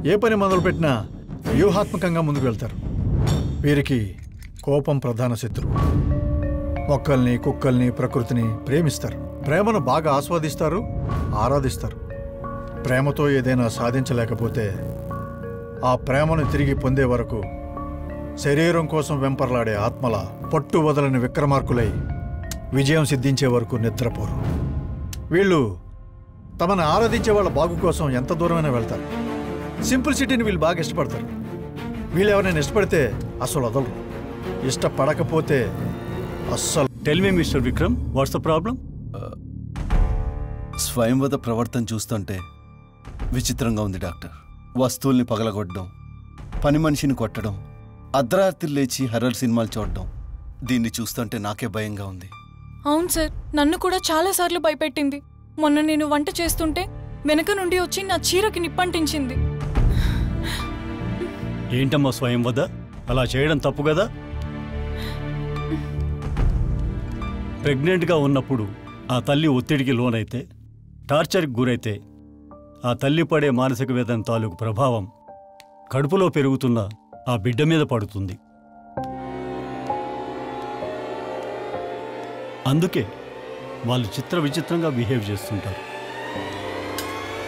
ఏ పని మొదలుపెట్టినా వ్యూహాత్మకంగా ముందుకు వెళ్తారు. వీరికి కోపం ప్రధాన శత్రువు. మొక్కల్ని, కుక్కల్ని, ప్రకృతిని ప్రేమిస్తారు. ప్రేమను బాగా ఆస్వాదిస్తారు, ఆరాధిస్తారు. ప్రేమతో ఏదైనా సాధించలేకపోతే ఆ ప్రేమను తిరిగి పొందే వరకు శరీరం కోసం వెంపర్లాడే ఆత్మల పట్టు వదలని విక్రమార్కులై విజయం సిద్ధించే వరకు నిద్రపోరు. వీళ్ళు తమను ఆరాధించే వాళ్ళ బాగు కోసం ఎంత దూరమైనా వెళ్తారు. సింప్లిసిటీని వీళ్ళు బాగా ఇష్టపడతారు. వీళ్ళు ఎవరైనా ఇష్టపడితే అసలు వదలరు. ఇష్టపడకపోతే అస్సలు. Tell me mister Vikram, what's the problem? స్వయంవద ప్రవర్తన చూస్తుంటే విచిత్రంగా ఉంది డాక్టర్. వస్తువుల్ని పగలగొట్టడం, పని మనిషిని కొట్టడం, అర్ధరాత్రి లేచి హర్రర్ సినిమాలు చూడడం, దీన్ని చూస్తుంటే నాకే భయంగా ఉంది. అవును సార్, నన్ను కూడా చాలాసార్లు భయపెట్టింది. మొన్న నేను వంట చేస్తుంటే వెనక నుండి వచ్చి నా చీరకి నిప్పంటించింది. ఏంటమ్మా స్వయంవద, అలా చేయడం తప్పు కదా? ప్రెగ్నెంట్గా ఉన్నప్పుడు ఆ తల్లి ఒత్తిడికి లోనైతే, టార్చర్కి గురైతే ఆ తల్లి పడే మానసిక వేదన తాలూకు ప్రభావం కడుపులో పెరుగుతున్న ఆ బిడ్డ మీద పడుతుంది. అందుకే వాళ్ళు చిత్ర విచిత్రంగా బిహేవ్ చేస్తుంటారు.